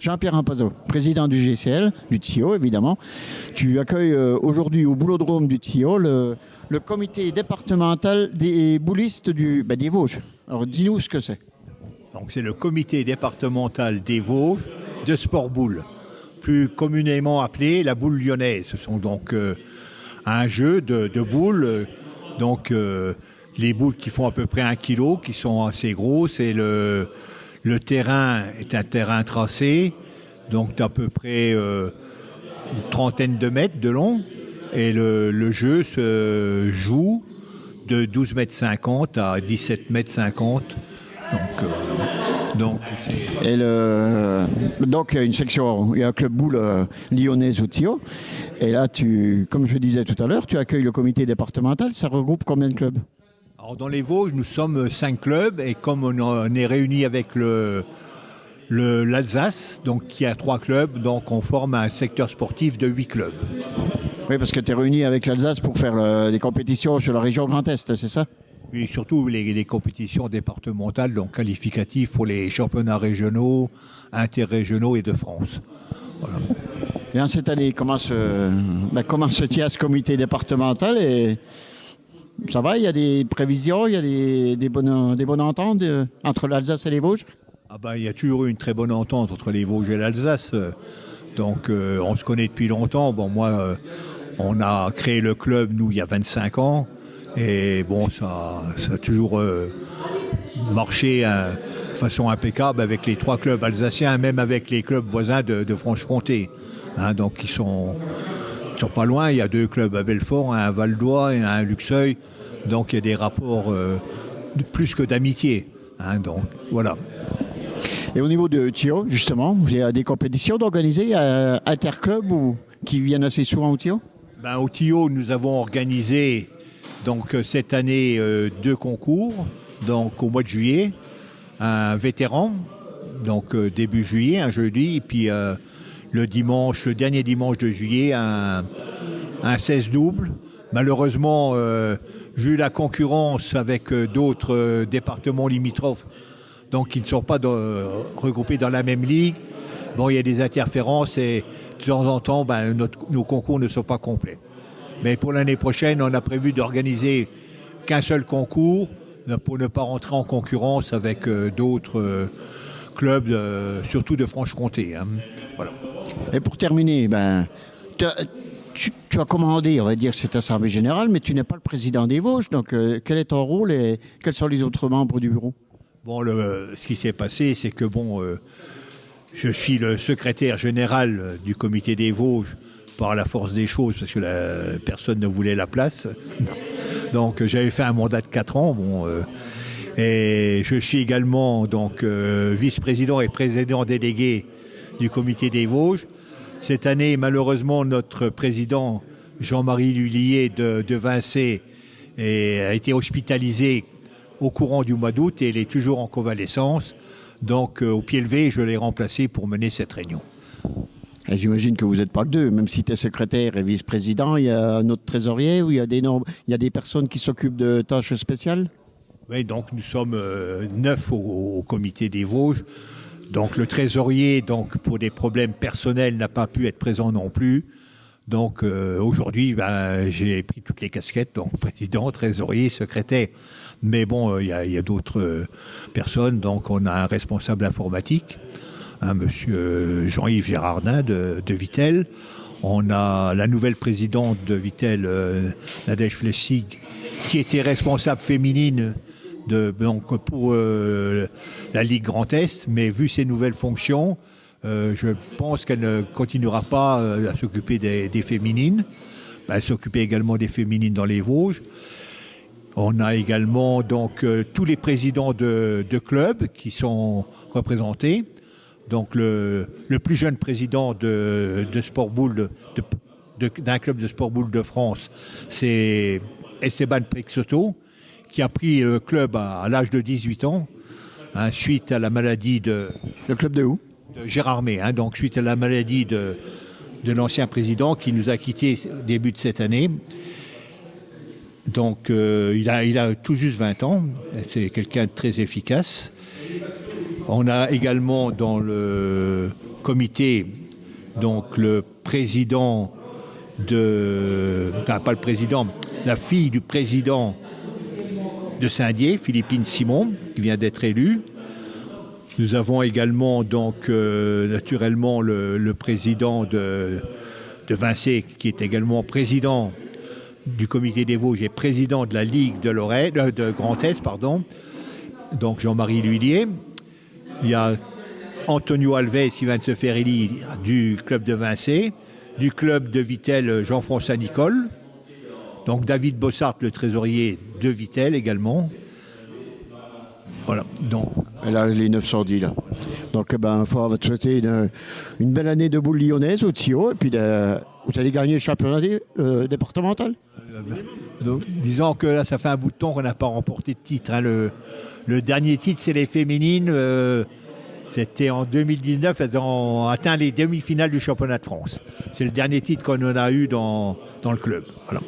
Jean-Pierre Rampazzo, président du GCL, du TIO évidemment. Tu accueilles aujourd'hui au Boulodrome du TIO le comité départemental des boulistes des Vosges. Alors dis-nous ce que c'est. Donc c'est le comité départemental des Vosges de sport boule, plus communément appelé la boule lyonnaise. Ce sont donc un jeu de boules, les boules qui font à peu près 1 kilo, qui sont assez grosses, et le terrain est un terrain tracé, donc d'à peu près une trentaine de mètres de long, et le jeu se joue de 12,50 m à 17,50 m. Donc il y a une section, il y a un club boule lyonnaise au TIO. Et là, comme je disais tout à l'heure, tu accueilles le comité départemental. Ça regroupe combien de clubs? Alors dans les Vosges, nous sommes 5 clubs, et comme on est réunis avec l'Alsace, donc qui a 3 clubs, donc on forme un secteur sportif de 8 clubs. Oui, parce que tu es réuni avec l'Alsace pour faire des compétitions sur la région Grand Est, c'est ça? Oui, surtout les compétitions départementales, donc qualificatives pour les championnats régionaux, interrégionaux et de France. Voilà. Et en cette année, comment se tient ce comité départemental et ça va, il y a des prévisions, il y a des bonnes ententes entre l'Alsace et les Vosges? Il y a toujours eu une très bonne entente entre les Vosges et l'Alsace. Donc on se connaît depuis longtemps. Bon, moi, on a créé le club, nous, il y a 25 ans. Et bon, ça a toujours marché de façon impeccable avec les 3 clubs alsaciens, même avec les clubs voisins de Franche-Comté. Donc ils sont pas loin. Il y a 2 clubs à Belfort, un à Val-d'Oie et un à Luxeuil. Donc il y a des rapports plus que d'amitié. Donc voilà. Et au niveau de TIO, justement, il y a des compétitions d'organiser interclubs qui viennent assez souvent au TIO? Au TIO, nous avons organisé donc cette année 2 concours. Donc au mois de juillet, un vétéran, donc début juillet, un jeudi, et puis le dernier dimanche de juillet, un 16 double. Malheureusement, vu la concurrence avec d'autres départements limitrophes, donc qui ne sont pas regroupés dans la même ligue, bon, il y a des interférences et de temps en temps, nos concours ne sont pas complets. Mais pour l'année prochaine, on a prévu d'organiser qu'un seul concours pour ne pas rentrer en concurrence avec d'autres clubs, surtout de Franche-Comté. Voilà. Et pour terminer, tu as commandé, on va dire, cette assemblée générale, mais tu n'es pas le président des Vosges. Donc, quel est ton rôle et quels sont les autres membres du bureau? Bon, ce qui s'est passé, c'est que je suis le secrétaire général du comité des Vosges par la force des choses, parce que personne ne voulait la place. Donc j'avais fait un mandat de 4 ans. Et je suis également vice-président et président délégué du comité des Vosges. Cette année, malheureusement, notre président Jean-Marie Lullier de Vincey a été hospitalisé au courant du mois d'août et il est toujours en convalescence. Donc au pied levé, je l'ai remplacé pour mener cette réunion. Et j'imagine que vous n'êtes pas que 2, même si tu es secrétaire et vice-président, il y a un autre trésorier ou il y a des personnes qui s'occupent de tâches spéciales? Oui, donc nous sommes 9 au comité des Vosges. Donc le trésorier, pour des problèmes personnels, n'a pas pu être présent non plus. Donc aujourd'hui, j'ai pris toutes les casquettes, donc président, trésorier, secrétaire. Mais bon, il y a d'autres personnes. Donc on a un responsable informatique, monsieur Jean-Yves Gérardin de Vittel. On a la nouvelle présidente de Vittel, Nadège Flessig, qui était responsable féminine pour la Ligue Grand Est. Mais vu ses nouvelles fonctions, je pense qu'elle ne continuera pas à s'occuper des féminines. Elle s'occupait également des féminines dans les Vosges. On a également tous les présidents de clubs qui sont représentés. Donc le plus jeune président de sport boule d'un club de sport boule de France, c'est Esteban Peixoto, qui a pris le club à l'âge de 18 ans, suite à la maladie de... Le club de où? De Gérardmer, donc suite à la maladie de l'ancien président qui nous a quittés au début de cette année. Donc il a tout juste 20 ans, c'est quelqu'un de très efficace. On a également dans le comité, donc le président pas le président, la fille du président de Saint-Dié, Philippine Simon, qui vient d'être élue. Nous avons également donc naturellement le président de Vincé, qui est également président du comité des Vosges et président de la Ligue de Grand Est, donc Jean-Marie Lhuillier. Il y a Antonio Alves qui vient de se faire élire du club de Vincé, du club de Vittel Jean-François Nicole, donc David Bossart, le trésorier de Vittel également. Voilà, donc. Et là, les 910, là. Donc, il faut te souhaiter une belle année de boule lyonnaise au TIO, et puis vous allez gagner le championnat départemental. Donc, disons que là, ça fait un bout de temps qu'on n'a pas remporté de titre. Hein. Le dernier titre, c'est les féminines. C'était en 2019, elles ont atteint les demi-finales du championnat de France. C'est le dernier titre qu'on en a eu dans le club. Voilà.